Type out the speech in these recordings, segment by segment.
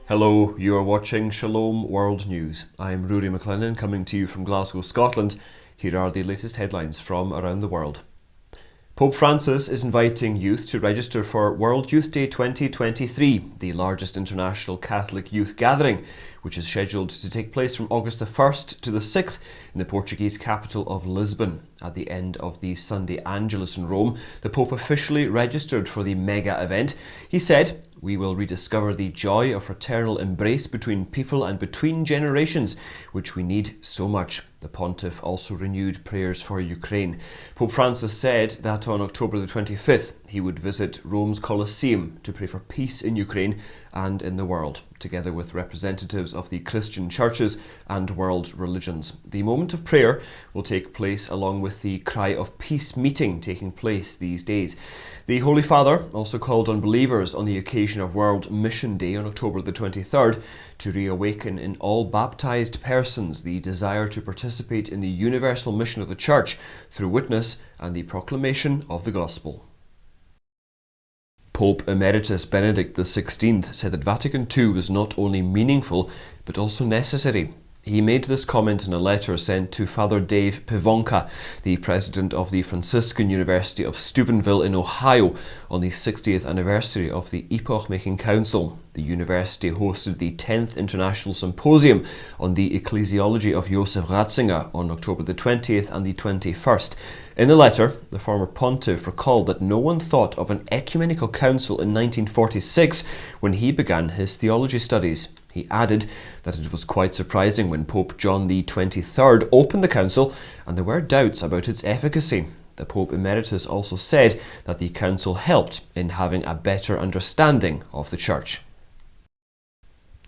Hello, you are watching Shalom World News. I'm Rory McLennan coming to you from Glasgow, Scotland. Here are the latest headlines from around the world. Pope Francis is inviting youth to register for World Youth Day 2023, the largest international Catholic youth gathering, which is scheduled to take place from August the 1st to the 6th in the Portuguese capital of Lisbon. At the end of the Sunday Angelus in Rome, the Pope officially registered for the mega event. He said, "We will rediscover the joy of fraternal embrace between people and between generations, which we need so much." The pontiff also renewed prayers for Ukraine. Pope Francis said that on October the 25th, he would visit Rome's Colosseum to pray for peace in Ukraine and in the world, together with representatives of the Christian churches and world religions. The moment of prayer will take place along with the Cry of Peace meeting taking place these days. The Holy Father also called on believers on the occasion of World Mission Day on October the 23rd to reawaken in all baptized persons the desire to participate in the universal mission of the Church through witness and the proclamation of the Gospel. Pope Emeritus Benedict XVI said that Vatican II was not only meaningful but also necessary. He made this comment in a letter sent to Father Dave Pivonka, the president of the Franciscan University of Steubenville in Ohio, on the 60th anniversary of the Epoch-Making Council. The university hosted the 10th International Symposium on the Ecclesiology of Joseph Ratzinger on October the 20th and the 21st. In the letter, the former pontiff recalled that no one thought of an ecumenical council in 1946 when he began his theology studies. He added that it was quite surprising when Pope John XXIII opened the council and there were doubts about its efficacy. The Pope Emeritus also said that the council helped in having a better understanding of the Church.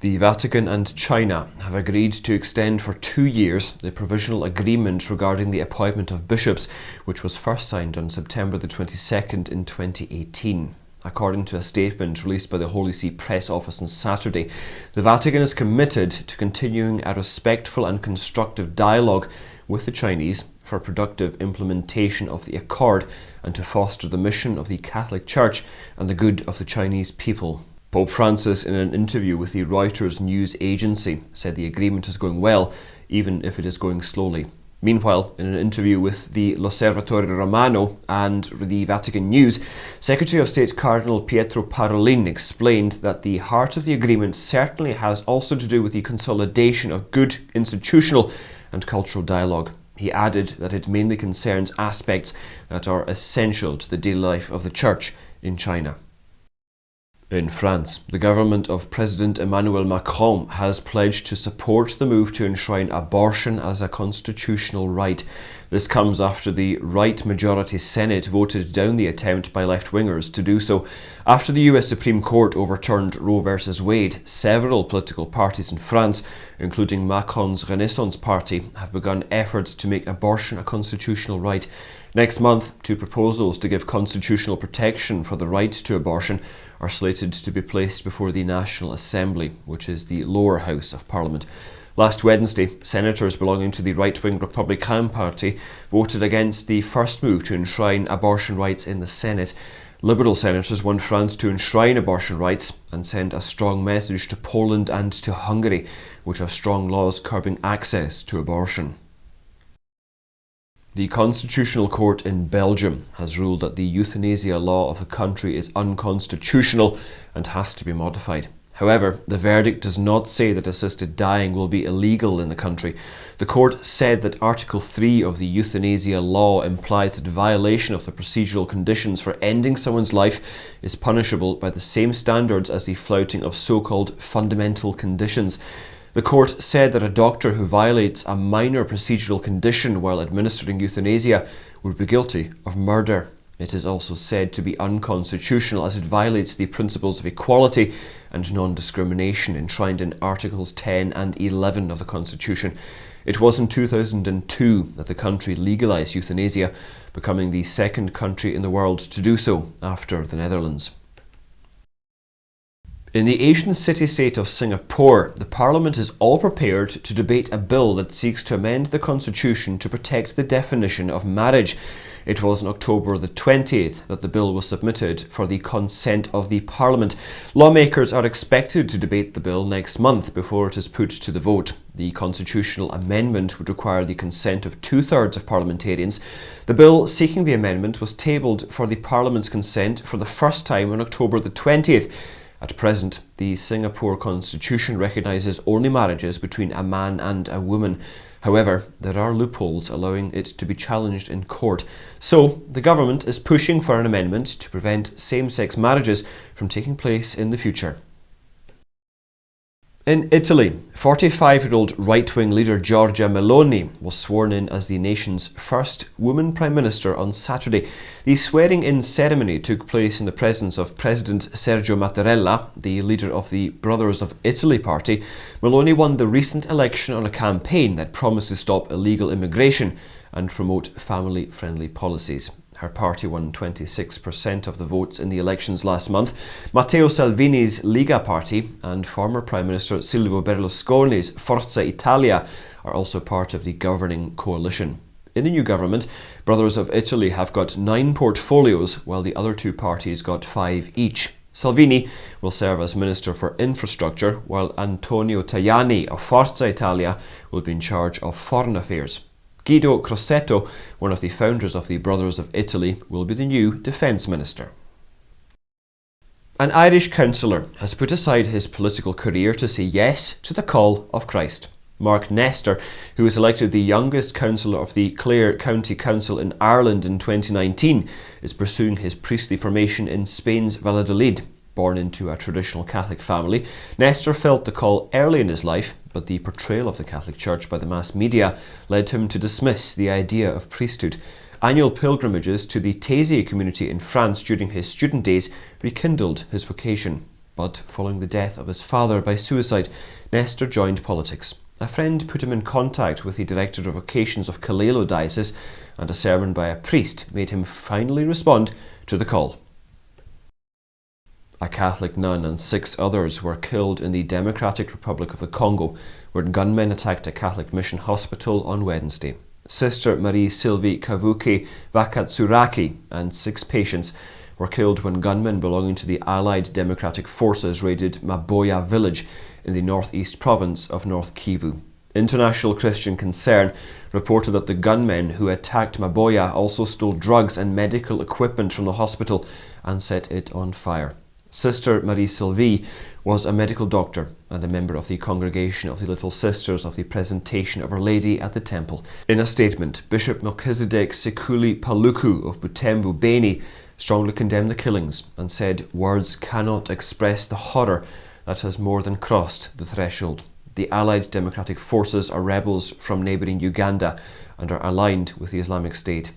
The Vatican and China have agreed to extend for 2 years the Provisional Agreement regarding the appointment of bishops, which was first signed on September the 22nd in 2018. According to a statement released by the Holy See Press Office on Saturday, the Vatican is committed to continuing a respectful and constructive dialogue with the Chinese for productive implementation of the accord and to foster the mission of the Catholic Church and the good of the Chinese people. Pope Francis, in an interview with the Reuters news agency, said the agreement is going well, even if it is going slowly. Meanwhile, in an interview with the L'Osservatore Romano and the Vatican News, Secretary of State Cardinal Pietro Parolin explained that the heart of the agreement certainly has also to do with the consolidation of good institutional and cultural dialogue. He added that it mainly concerns aspects that are essential to the daily life of the Church in China. In France, the government of President Emmanuel Macron has pledged to support the move to enshrine abortion as a constitutional right. This comes after the right-majority Senate voted down the attempt by left-wingers to do so. After the US Supreme Court overturned Roe v. Wade, several political parties in France, including Macron's Renaissance Party, have begun efforts to make abortion a constitutional right. Next month, 2 proposals to give constitutional protection for the right to abortion are slated to be placed before the National Assembly, which is the lower house of Parliament. Last Wednesday, senators belonging to the right-wing Republican Party voted against the first move to enshrine abortion rights in the Senate. Liberal senators want France to enshrine abortion rights and send a strong message to Poland and to Hungary, which have strong laws curbing access to abortion. The Constitutional Court in Belgium has ruled that the euthanasia law of the country is unconstitutional and has to be modified. However, the verdict does not say that assisted dying will be illegal in the country. The court said that Article 3 of the euthanasia law implies that violation of the procedural conditions for ending someone's life is punishable by the same standards as the flouting of so-called fundamental conditions. The court said that a doctor who violates a minor procedural condition while administering euthanasia would be guilty of murder. It is also said to be unconstitutional as it violates the principles of equality and non-discrimination enshrined in Articles 10 and 11 of the Constitution. It was in 2002 that the country legalised euthanasia, becoming the second country in the world to do so after the Netherlands. In the Asian city-state of Singapore, the Parliament is all prepared to debate a bill that seeks to amend the constitution to protect the definition of marriage. It was on October the 20th that the bill was submitted for the consent of the Parliament. Lawmakers are expected to debate the bill next month before it is put to the vote. The constitutional amendment would require the consent of 2/3 of parliamentarians. The bill seeking the amendment was tabled for the Parliament's consent for the first time on October the 20th. At present, the Singapore Constitution recognises only marriages between a man and a woman. However, there are loopholes allowing it to be challenged in court. So, the government is pushing for an amendment to prevent same-sex marriages from taking place in the future. In Italy, 45-year-old right-wing leader Giorgia Meloni was sworn in as the nation's first woman Prime Minister on Saturday. The swearing-in ceremony took place in the presence of President Sergio Mattarella, the leader of the Brothers of Italy party. Meloni won the recent election on a campaign that promised to stop illegal immigration and promote family-friendly policies. Her party won 26% of the votes in the elections last month. Matteo Salvini's Lega party and former Prime Minister Silvio Berlusconi's Forza Italia are also part of the governing coalition. In the new government, Brothers of Italy have got 9 portfolios, while the other 2 parties got 5 each. Salvini will serve as Minister for Infrastructure, while Antonio Tajani of Forza Italia will be in charge of foreign affairs. Guido Crosetto, one of the founders of the Brothers of Italy, will be the new Defence Minister. An Irish councillor has put aside his political career to say yes to the call of Christ. Mark Nestor, who was elected the youngest councillor of the Clare County Council in Ireland in 2019, is pursuing his priestly formation in Spain's Valladolid. Born into a traditional Catholic family, Nestor felt the call early in his life, but the portrayal of the Catholic Church by the mass media led him to dismiss the idea of priesthood. Annual pilgrimages to the Taizé community in France during his student days rekindled his vocation. But following the death of his father by suicide, Nestor joined politics. A friend put him in contact with the director of vocations of Killaloe Diocese, and a sermon by a priest made him finally respond to the call. A Catholic nun and 6 others were killed in the Democratic Republic of the Congo, where gunmen attacked a Catholic mission hospital on Wednesday. Sister Marie-Sylvie Kavuke Vakatsuraki and 6 patients were killed when gunmen belonging to the Allied Democratic Forces raided Maboya village in the northeast province of North Kivu. International Christian Concern reported that the gunmen who attacked Maboya also stole drugs and medical equipment from the hospital and set it on fire. Sister Marie-Sylvie was a medical doctor and a member of the Congregation of the Little Sisters of the Presentation of Our Lady at the Temple. In a statement, Bishop Melchizedek Sekuli Paluku of Butembo, Beni, strongly condemned the killings and said words cannot express the horror that has more than crossed the threshold. The Allied Democratic Forces are rebels from neighbouring Uganda and are aligned with the Islamic State.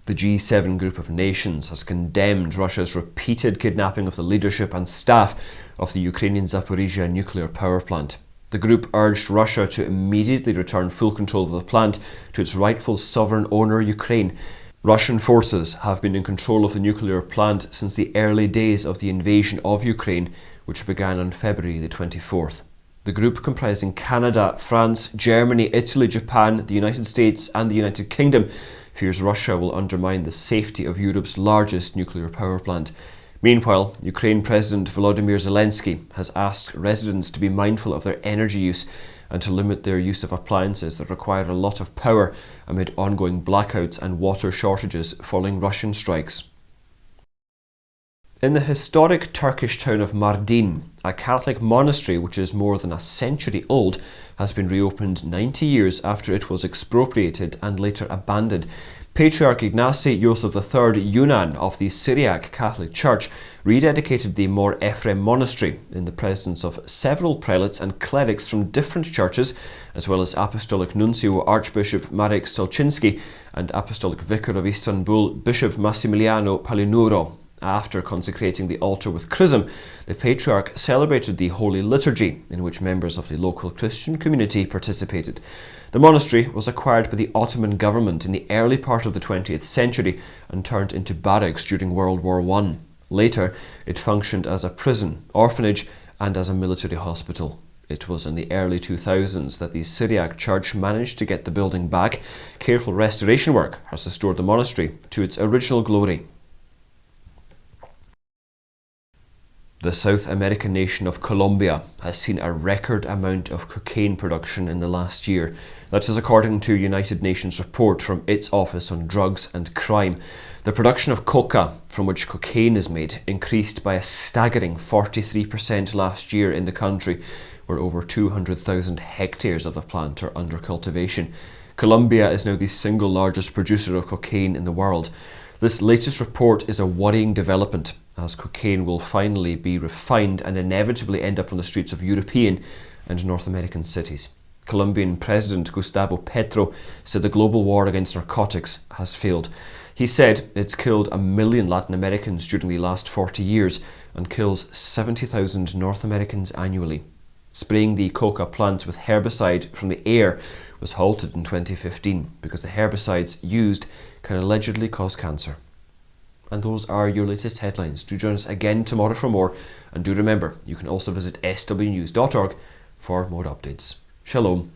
The G7 group of nations has condemned Russia's repeated kidnapping of the leadership and staff of the Ukrainian Zaporizhzhia nuclear power plant. The group urged Russia to immediately return full control of the plant to its rightful sovereign owner, Ukraine. Russian forces have been in control of the nuclear plant since the early days of the invasion of Ukraine, which began on February the 24th. The group, comprising Canada, France, Germany, Italy, Japan, the United States and the United Kingdom, fears Russia will undermine the safety of Europe's largest nuclear power plant. Meanwhile, Ukraine President Volodymyr Zelensky has asked residents to be mindful of their energy use and to limit their use of appliances that require a lot of power amid ongoing blackouts and water shortages following Russian strikes. In the historic Turkish town of Mardin, a Catholic monastery which is more than a century old has been reopened 90 years after it was expropriated and later abandoned. Patriarch Ignacy Joseph III Yunan of the Syriac Catholic Church rededicated the Mor Ephraim Monastery in the presence of several prelates and clerics from different churches, as well as Apostolic Nuncio Archbishop Marek Stolczynski and Apostolic Vicar of Istanbul Bishop Massimiliano Palinuro. After consecrating the altar with chrism, the Patriarch celebrated the Holy Liturgy, in which members of the local Christian community participated. The monastery was acquired by the Ottoman government in the early part of the 20th century and turned into barracks during World War I. Later, it functioned as a prison, orphanage and as a military hospital. It was in the early 2000s that the Syriac church managed to get the building back. Careful restoration work has restored the monastery to its original glory. The South American nation of Colombia has seen a record amount of cocaine production in the last year. That is according to a United Nations report from its Office on Drugs and Crime. The production of coca, from which cocaine is made, increased by a staggering 43% last year in the country, where over 200,000 hectares of the plant are under cultivation. Colombia is now the single largest producer of cocaine in the world. This latest report is a worrying development, as cocaine will finally be refined and inevitably end up on the streets of European and North American cities. Colombian President Gustavo Petro said the global war against narcotics has failed. He said it's killed 1 million Latin Americans during the last 40 years and kills 70,000 North Americans annually. Spraying the coca plant with herbicide from the air was halted in 2015 because the herbicides used can allegedly cause cancer. And those are your latest headlines. Do join us again tomorrow for more, and do remember, you can also visit swnews.org for more updates. Shalom.